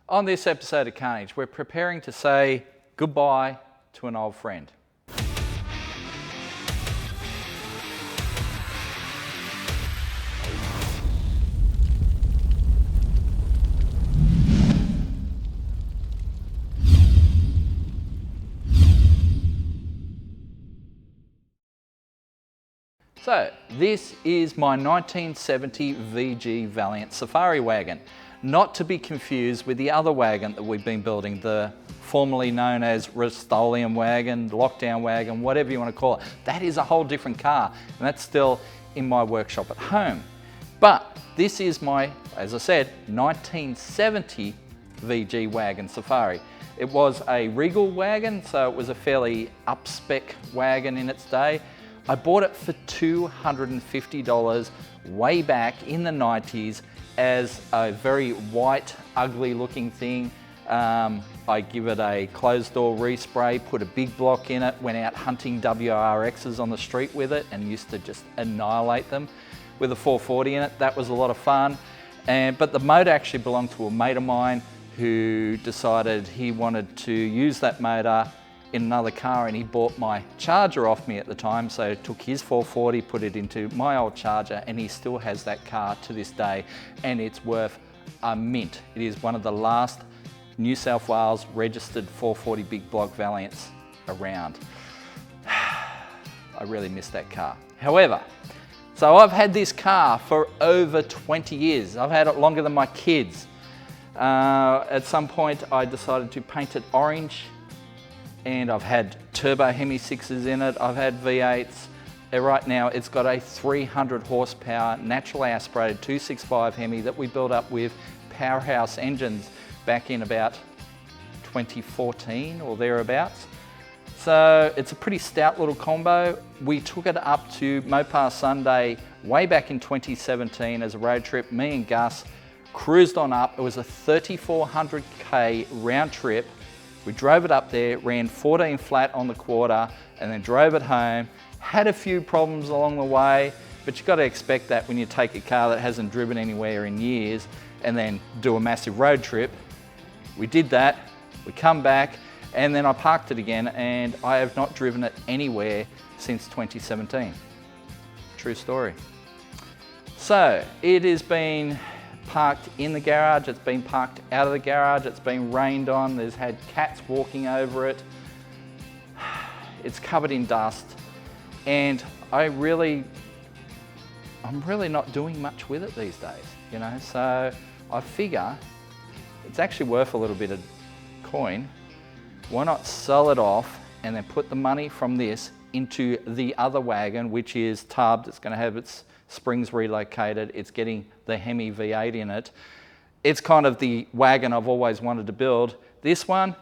On this episode of Carnage, we're preparing to say goodbye to an old friend. So, this is my 1970 VG Valiant Safari wagon. Not to be confused with the other wagon that we've been building, the formerly known as Rust-Oleum wagon, lockdown wagon, whatever you want to call it. That is a whole different car, and that's still in my workshop at home. But this is my, as I said, 1970 VG wagon Safari. It was a Regal wagon, so it was a fairly up-spec wagon in its day. I bought it for $250 way back in the 90s as a very white, ugly looking thing. I give it a closed door respray, put a big block in it, went out hunting WRXs on the street with it and used to just annihilate them with a 440 in it. That was a lot of fun. But the motor actually belonged to a mate of mine who decided he wanted to use that motor in another car, and he bought my Charger off me at the time, so took his 440, put it into my old Charger, and he still has that car to this day, and it's worth a mint. It is one of the last New South Wales registered 440 big block Valiants around. I really miss that car. However, so I've had this car for over 20 years. I've had it longer than my kids. At some point I decided to paint it orange, and I've had turbo Hemi 6s in it, I've had V8s. Right now it's got a 300 horsepower naturally aspirated 265 Hemi that we built up with powerhouse engines back in about 2014 or thereabouts. So it's a pretty stout little combo. We took it up to Mopar Sunday way back in 2017 as a road trip. Me and Gus cruised on up. It was a 3,400k round trip. We drove it up there, ran 14 flat on the quarter, and then drove it home. Had a few problems along the way, but you've got to expect that when you take a car that hasn't driven anywhere in years and then do a massive road trip. We did that, we come back, and then I parked it again, and I have not driven it anywhere since 2017. True story. So it has been parked in the garage, it's been parked out of the garage, it's been rained on, there's had cats walking over it, it's covered in dust, and I'm really not doing much with it these days, you know, so I figure it's actually worth a little bit of coin. Why not sell it off and then put the money from this into the other wagon, which is tubbed, it's going to have its springs relocated, it's getting the Hemi V8 in it. It's kind of the wagon I've always wanted to build. This one,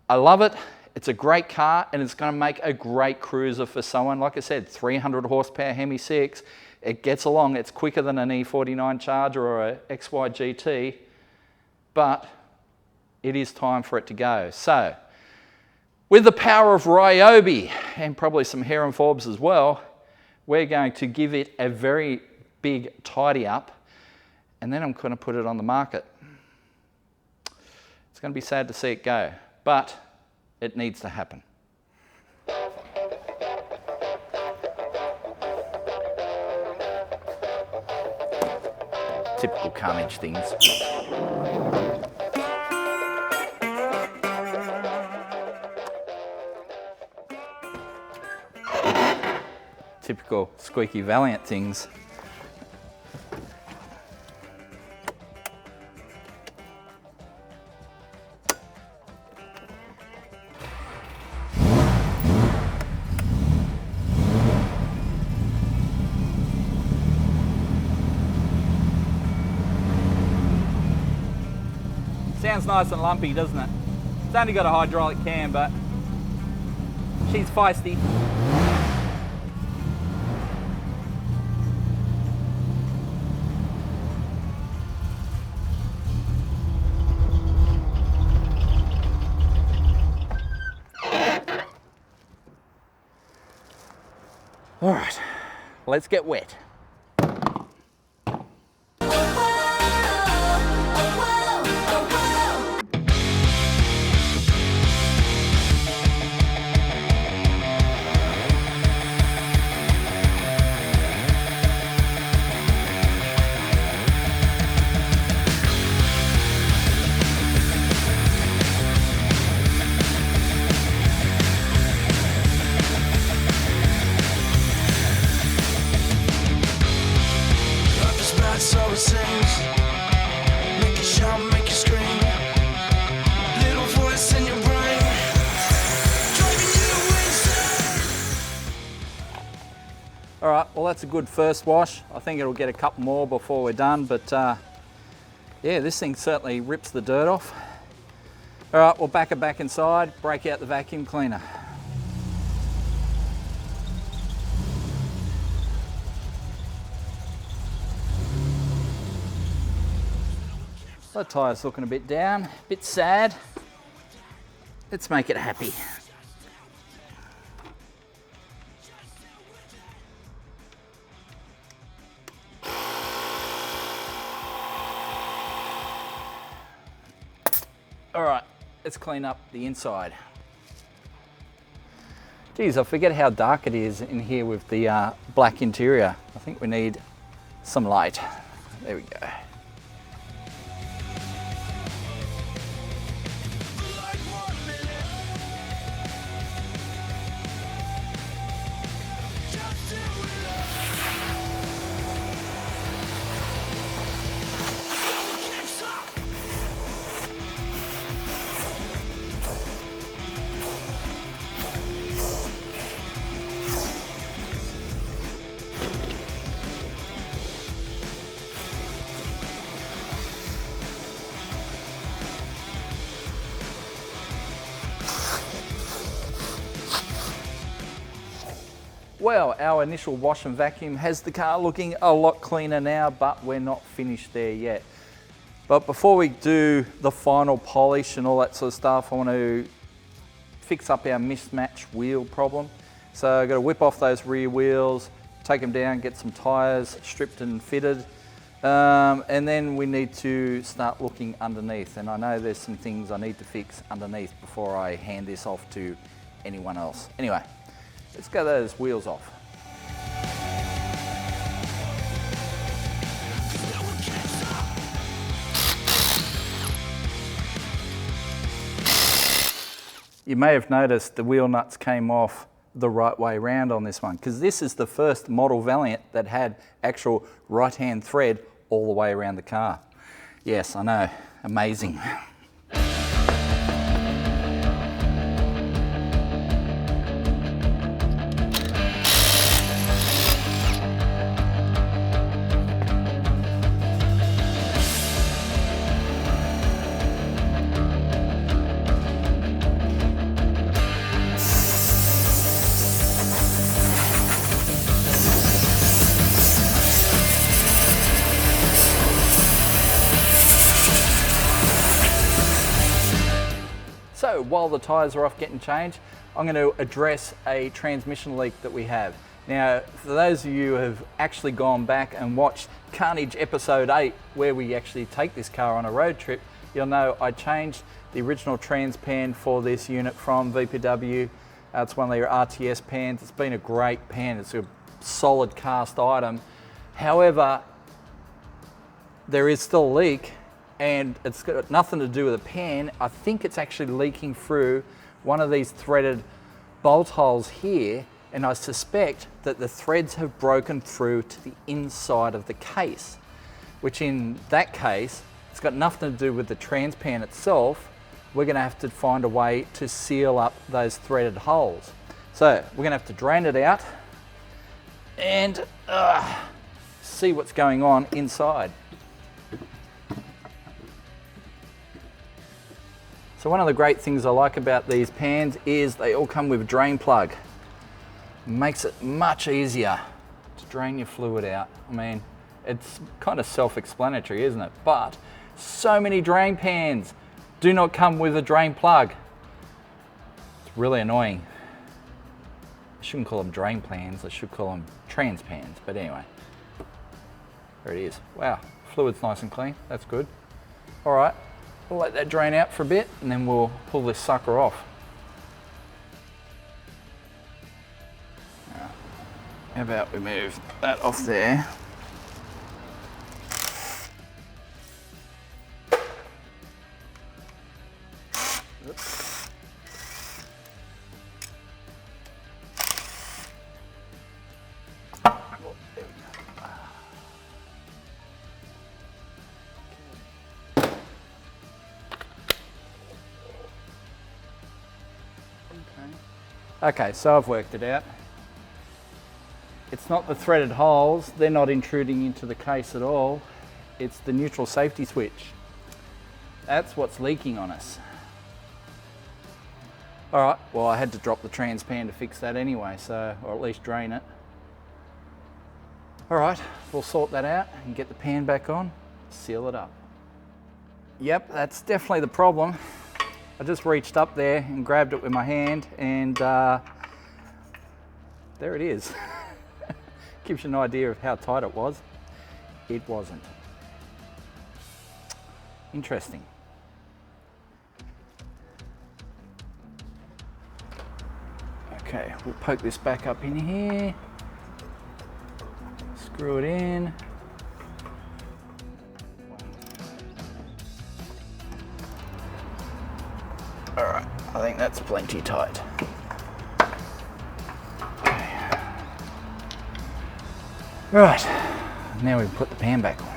I love it. It's a great car, and it's going to make a great cruiser for someone. Like I said, 300 horsepower Hemi 6. It gets along. It's quicker than an E49 Charger or a XY GT, but it is time for it to go. So, with the power of Ryobi and probably some Heron Forbes as well, we're going to give it a very big tidy up, and then I'm going to put it on the market. It's going to be sad to see it go, but it needs to happen. Typical Carnage things. Typical squeaky Valiant things. Sounds nice and lumpy, doesn't it? It's only got a hydraulic cam, but she's feisty. All right, let's get wet. well, that's a good first wash. I think it'll get a couple more before we're done, but yeah, this thing certainly rips the dirt off. All right, we'll back it back inside, break out the vacuum cleaner. The tyre's looking a bit down, a bit sad. Let's make it happy. All right, let's clean up the inside. Geez, I forget how dark it is in here with the black interior. I think we need some light. There we go. Well, our initial wash and vacuum has the car looking a lot cleaner now, but we're not finished there yet. But before we do the final polish and all that sort of stuff, I want to fix up our mismatch wheel problem. So I've got to whip off those rear wheels, take them down, get some tyres stripped and fitted. And then we need to start looking underneath. And I know there's some things I need to fix underneath before I hand this off to anyone else. Anyway, let's get those wheels off. You may have noticed the wheel nuts came off the right way round on this one, because this is the first model Valiant that had actual right-hand thread all the way around the car. Yes, I know, amazing. So while the tyres are off getting changed, I'm going to address a transmission leak that we have. Now, for those of you who have actually gone back and watched Carnage episode 8, where we actually take this car on a road trip, you'll know I changed the original trans pan for this unit from VPW. It's one of their RTS pans. It's been a great pan. It's a solid cast item. However, there is still a leak, and it's got nothing to do with the pan. I think it's actually leaking through one of these threaded bolt holes here, and I suspect that the threads have broken through to the inside of the case, which in that case, it's got nothing to do with the trans pan itself. We're gonna have to find a way to seal up those threaded holes. So we're gonna have to drain it out and see what's going on inside. So one of the great things I like about these pans is they all come with a drain plug. Makes it much easier to drain your fluid out. I mean, it's kind of self-explanatory, isn't it? But so many drain pans do not come with a drain plug. It's really annoying. I shouldn't call them drain pans, I should call them trans pans, but anyway. There it is. Wow, fluid's nice and clean, that's good. All right. We'll let that drain out for a bit and then we'll pull this sucker off. How about we move that off there? Oops. Oh, there we go. Okay, so I've worked it out. It's not the threaded holes, they're not intruding into the case at all. It's the neutral safety switch. That's what's leaking on us. All right, well, I had to drop the trans pan to fix that anyway, so, or at least drain it. All right, we'll sort that out and get the pan back on, seal it up. Yep, that's definitely the problem. I just reached up there and grabbed it with my hand, and there it is. Gives you an idea of how tight it was. It wasn't. Interesting. Okay, we'll poke this back up in here. Screw it in. All right, I think that's plenty tight. Okay. Right, now we can put the pan back on.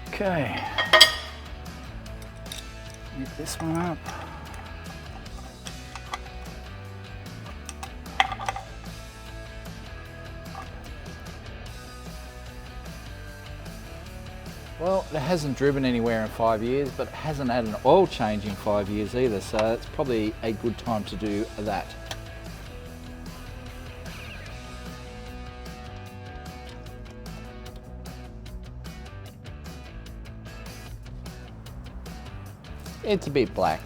Okay, get this one up. Well, it hasn't driven anywhere in 5 years, but it hasn't had an oil change in 5 years either, so it's probably a good time to do that. It's a bit black.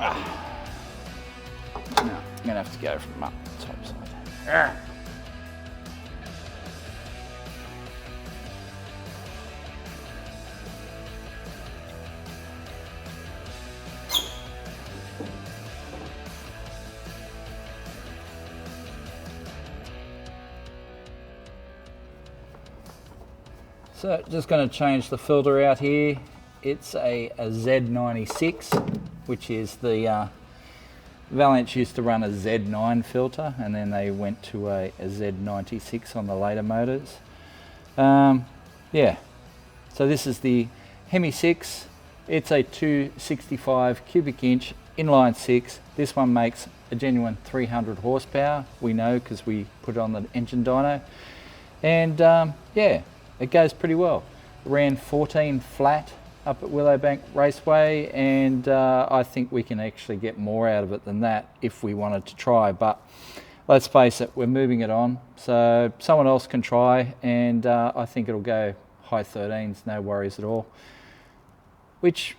No, I'm gonna have to go from up the top side. So just going to change the filter out here. It's a Z96, which is the Valiants used to run a Z9 filter, and then they went to a Z96 on the later motors. Yeah, so this is the Hemi 6. It's a 265 cubic inch inline 6. This one makes a genuine 300 horsepower. We know because we put it on the engine dyno. And yeah, it goes pretty well. Ran 14 flat up at Willowbank Raceway, and I think we can actually get more out of it than that if we wanted to try, but let's face it, we're moving it on, so someone else can try, and I think it'll go high 13s, no worries at all, which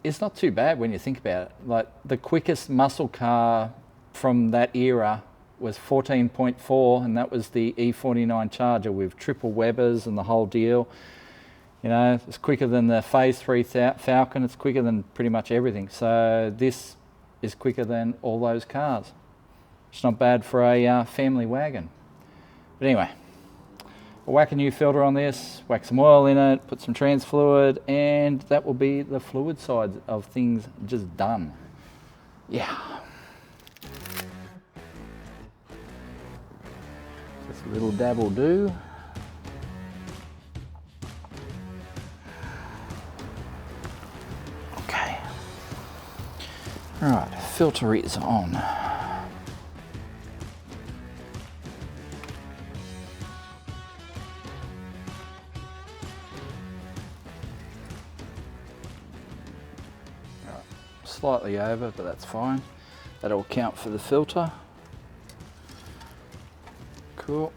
is not too bad when you think about it. Like, the quickest muscle car from that era was 14.4, and that was the E49 Charger with triple Webers and the whole deal. You know, it's quicker than the Phase 3 Falcon, it's quicker than pretty much everything. So this is quicker than all those cars. It's not bad for a family wagon. But anyway, we'll whack a new filter on this, whack some oil in it, put some trans fluid, and that will be the fluid side of things just done. Yeah. Just a little dab will do. Okay. All right, filter is on. Slightly over, but that's fine. That'll count for the filter. Cool.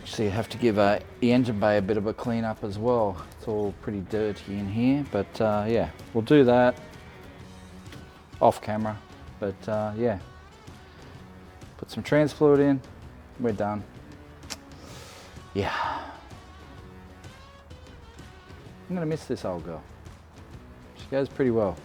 So you have to give the engine bay a bit of a clean up as well. It's all pretty dirty in here, but yeah, we'll do that off camera. But yeah, put some trans fluid in, we're done. Yeah. I'm gonna miss this old girl. She goes pretty well.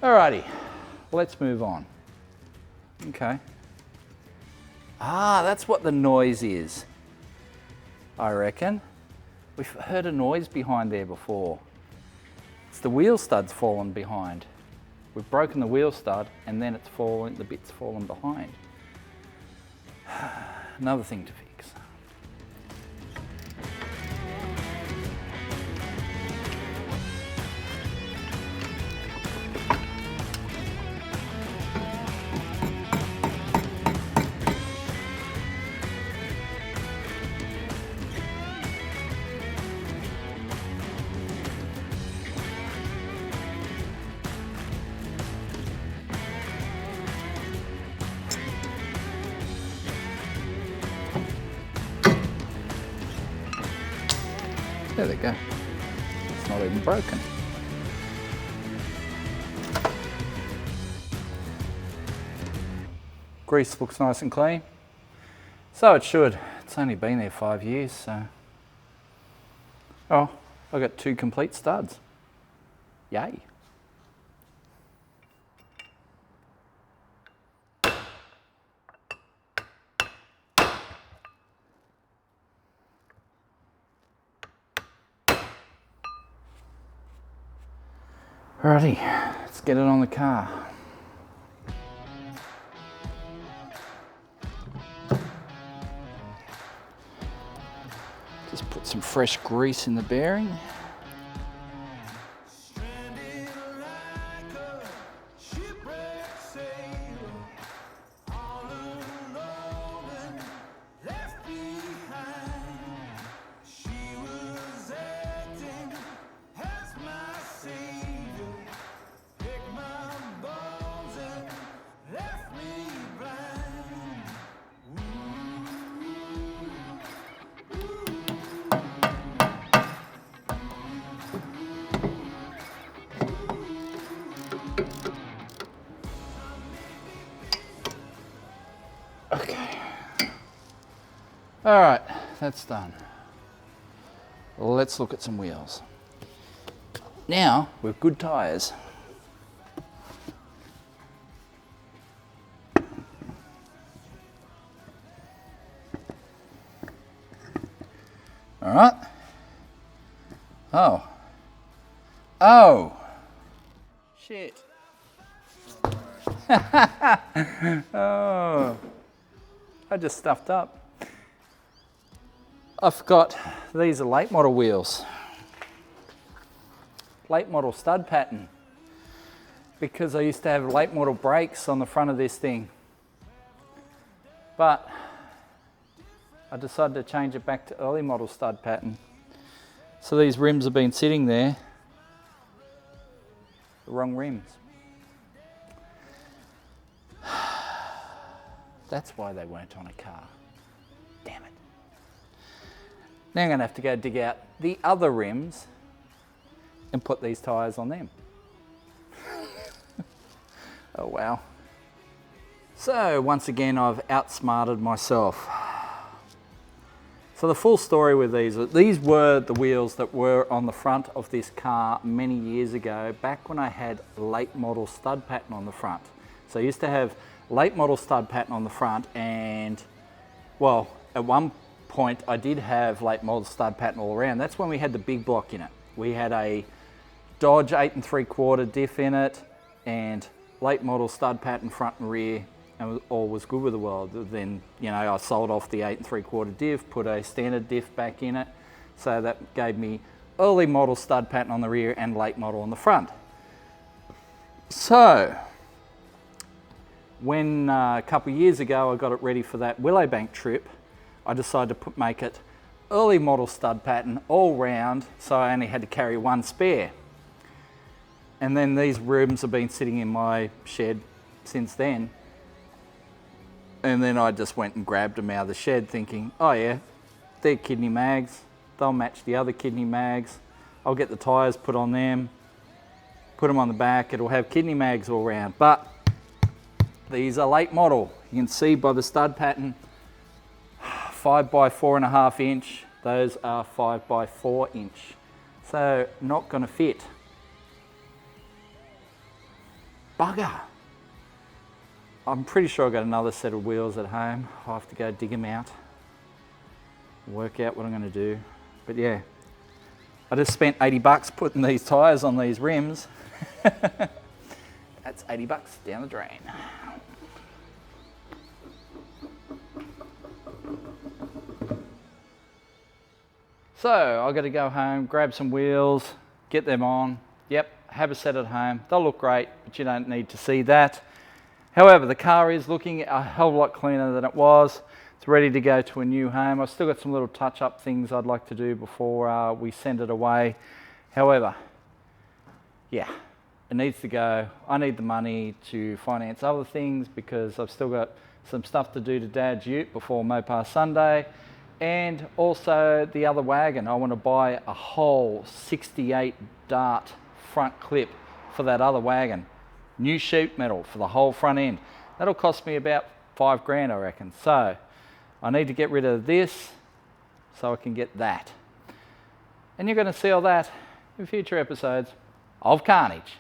Alrighty, let's move on. Okay. Ah, that's what the noise is, I reckon. We've heard a noise behind there before. It's the wheel stud's fallen behind. We've broken the wheel stud and then it's fallen, the bit's fallen behind. Another thing to fix. There they go. It's not even broken. Grease looks nice and clean. So it should. It's only been there 5 years, so. Oh, I got 2 complete studs. Yay. Alrighty, let's get it on the car. Just put some fresh grease in the bearing. All right, that's done. Let's look at some wheels. Now, with good tyres. All right. Oh. Oh. Shit. Oh. I just stuffed up. I forgot, these are late model wheels. Late model stud pattern. Because I used to have late model brakes on the front of this thing. But I decided to change it back to early model stud pattern. So these rims have been sitting there. The wrong rims. That's why they weren't on a car. Damn it. Now I'm going to have to go dig out the other rims and put these tyres on them. Oh wow. So once again I've outsmarted myself. So the full story with these were the wheels that were on the front of this car many years ago, back when I had late model stud pattern on the front. So I used to have late model stud pattern on the front, and well, at one point I did have late model stud pattern all around. That's when we had the big block in it. We had a Dodge 8 3/4 diff in it and late model stud pattern front and rear, and all was good with the world. Then, you know, I sold off the 8 3/4 diff, put a standard diff back in it. So that gave me early model stud pattern on the rear and late model on the front. So when a couple of years ago I got it ready for that Willowbank trip, I decided to make it early model stud pattern all round, so I only had to carry one spare. And then these rims have been sitting in my shed since then. And then I just went and grabbed them out of the shed thinking, oh yeah, they're kidney mags. They'll match the other kidney mags. I'll get the tyres put on them, put them on the back. It'll have kidney mags all round. But these are late model. You can see by the stud pattern, 5 by 4.5 inch. Those are 5 by 4 inch. So not gonna fit. Bugger. I'm pretty sure I've got another set of wheels at home. I'll have to go dig them out, work out what I'm gonna do. But yeah, I just spent 80 bucks putting these tyres on these rims. That's 80 bucks down the drain. So I've got to go home, grab some wheels, get them on. Yep, have a set at home. They'll look great, but you don't need to see that. However, the car is looking a hell of a lot cleaner than it was. It's ready to go to a new home. I've still got some little touch-up things I'd like to do before we send it away. However, yeah, it needs to go. I need the money to finance other things because I've still got some stuff to do to Dad's ute before Mopar Sunday. And also the other wagon. I want to buy a whole 68 dart front clip for that other wagon. New sheet metal for the whole front end. That'll cost me about 5 grand, I reckon. So I need to get rid of this so I can get that. And you're going to see all that in future episodes of Carnage.